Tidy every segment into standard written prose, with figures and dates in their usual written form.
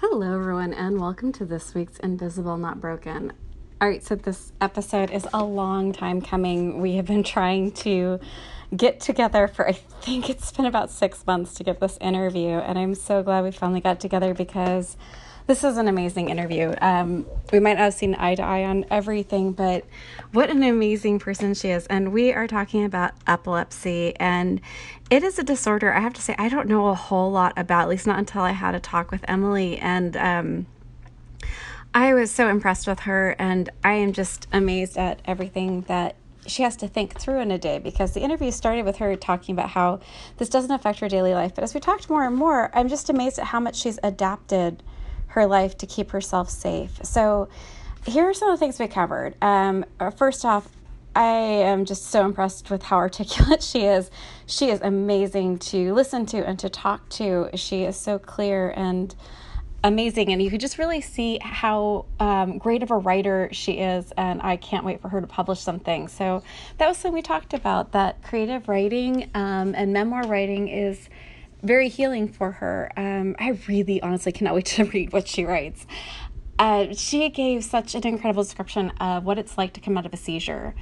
Hello, everyone, and welcome to this week's Invisible Not Broken. All right, so this episode is a long time coming. We have been trying to get together for, I think it's been about 6 months to get this interview, and I'm so glad we finally got together because this is an amazing interview. We might not have seen eye to eye on everything, but what an amazing person she is. And we are talking about epilepsy, and it is a disorder I have to say I don't know a whole lot about, at least not until I had a talk with Emily. And I was so impressed with her, and I am just amazed at everything that she has to think through in a day, because the interview started with her talking about how this doesn't affect her daily life. But as we talked more and more, I'm just amazed at how much she's adapted her life to keep herself safe. So here are some of the things we covered. First off, I am just so impressed with how articulate she is. She is amazing to listen to and to talk to. She is so clear and amazing, and you could just really see how great of a writer she is, and I can't wait for her to publish something. So that was something we talked about, that creative writing and memoir writing is very healing for her. I really honestly cannot wait to read what she writes. She gave such an incredible description of what it's like to come out of a seizure.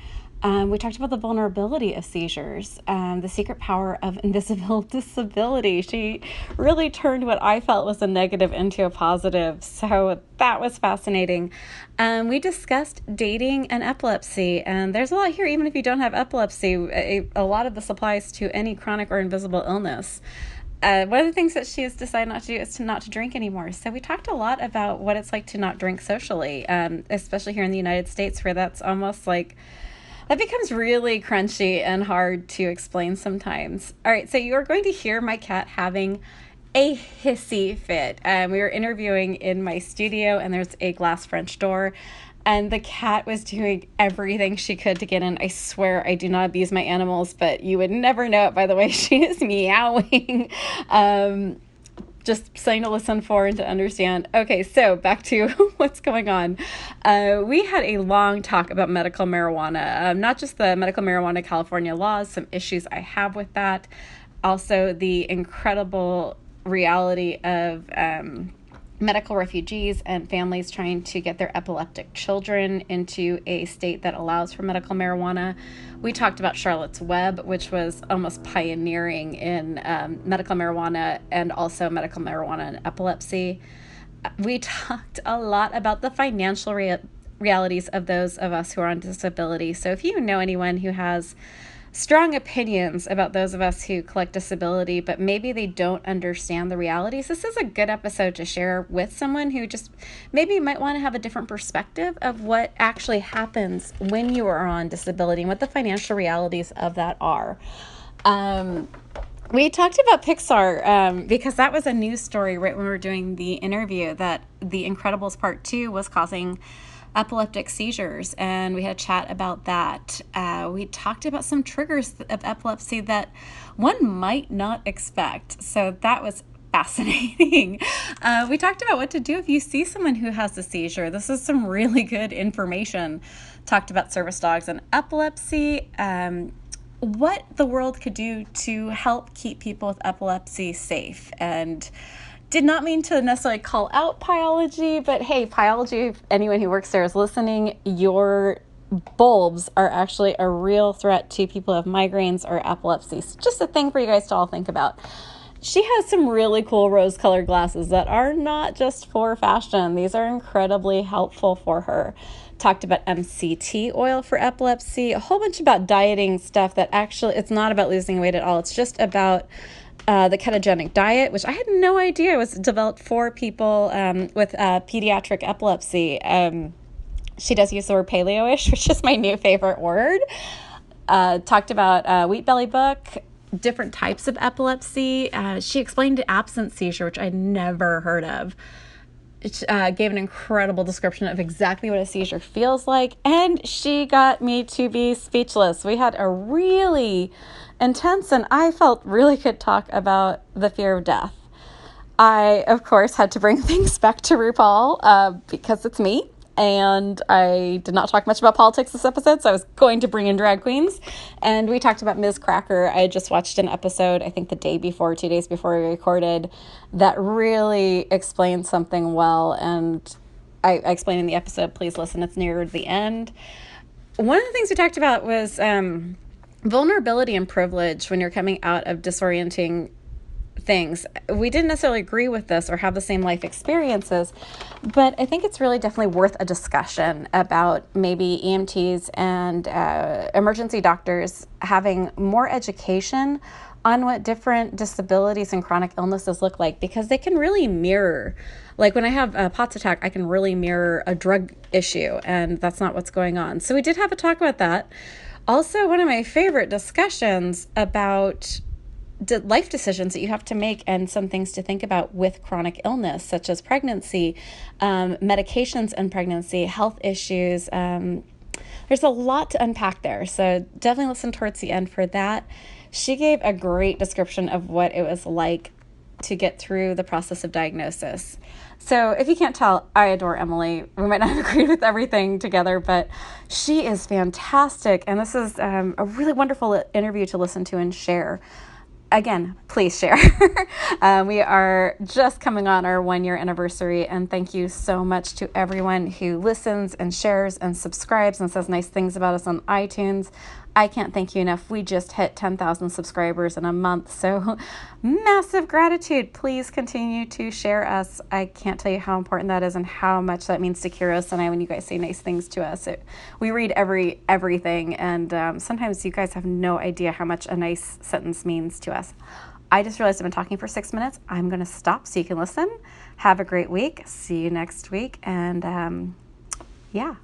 We talked about the vulnerability of seizures, the secret power of invisible disability. She really turned what I felt was a negative into a positive. So that was fascinating. We discussed dating and epilepsy, and there's a lot here, even if you don't have epilepsy. A lot of this applies to any chronic or invisible illness. One of the things that she has decided not to do is not to drink anymore. So we talked a lot about what it's like to not drink socially, especially here in the United States, where that's almost like, that becomes really crunchy and hard to explain sometimes. All right, so you are going to hear my cat having a hissy fit. We were interviewing in my studio, and there's a glass French door, and the cat was doing everything she could to get in. I swear I do not abuse my animals, but you would never know it by the way she is meowing. Just something to listen for and to understand. Okay, so back to what's going on. We had a long talk about medical marijuana, not just the medical marijuana California laws, some issues I have with that, also the incredible reality of medical refugees and families trying to get their epileptic children into a state that allows for medical marijuana. We talked about Charlotte's Web, which was almost pioneering in medical marijuana and also medical marijuana and epilepsy. We talked a lot about the financial realities of those of us who are on disability. So if you know anyone who has strong opinions about those of us who collect disability, but maybe they don't understand the realities, this is a good episode to share with someone who just maybe might want to have a different perspective of what actually happens when you are on disability and what the financial realities of that are. We talked about Pixar because that was a news story right when we were doing the interview, that The Incredibles Part 2 was causing epileptic seizures, and we had a chat about that. We talked about some triggers of epilepsy that one might not expect, so that was fascinating. We talked about what to do if you see someone who has a seizure. This is some really good information. Talked about service dogs and epilepsy, what the world could do to help keep people with epilepsy safe, and did not mean to necessarily call out Pyology, but hey, Pyology, if anyone who works there is listening, your bulbs are actually a real threat to people who have migraines or epilepsy. It's just a thing for you guys to all think about. She has some really cool rose-colored glasses that are not just for fashion. These are incredibly helpful for her. Talked about MCT oil for epilepsy, a whole bunch about dieting stuff that actually, it's not about losing weight at all. It's just about the ketogenic diet, which I had no idea was developed for people with pediatric epilepsy. She does use the word paleo-ish, which is my new favorite word. Talked about Wheat Belly book, different types of epilepsy. She explained absence seizure, which I'd never heard of. It gave an incredible description of exactly what a seizure feels like, and she got me to be speechless. We had a really intense, and I felt really good talk about the fear of death. I, of course, had to bring things back to RuPaul because it's me. And I did not talk much about politics this episode, so I was going to bring in drag queens. And we talked about Ms. Cracker. I had just watched an episode, I think the day before, 2 days before we recorded, that really explained something well. And I explained in the episode, please listen, it's near the end. One of the things we talked about was vulnerability and privilege when you're coming out of disorienting things. We didn't necessarily agree with this or have the same life experiences, but I think it's really definitely worth a discussion about maybe EMTs and emergency doctors having more education on what different disabilities and chronic illnesses look like, because they can really mirror, like when I have a POTS attack, I can really mirror a drug issue, and that's not what's going on. So we did have a talk about that. Also, one of my favorite discussions about life decisions that you have to make and some things to think about with chronic illness, such as pregnancy, medications in pregnancy, health issues. There's a lot to unpack there. So definitely listen towards the end for that. She gave a great description of what it was like to get through the process of diagnosis. So if you can't tell, I adore Emily. We might not have agreed with everything together, but she is fantastic. And this is a really wonderful interview to listen to and share. Again, please share. We are just coming on our 1-year anniversary, and thank you so much to everyone who listens and shares and subscribes and says nice things about us on iTunes. I can't thank you enough. We just hit 10,000 subscribers in a month, so massive gratitude. Please continue to share us. I can't tell you how important that is and how much that means to Kiros and I when you guys say nice things to us. We read everything, and sometimes you guys have no idea how much a nice sentence means to us. I just realized I've been talking for 6 minutes. I'm going to stop so you can listen. Have a great week. See you next week, and yeah.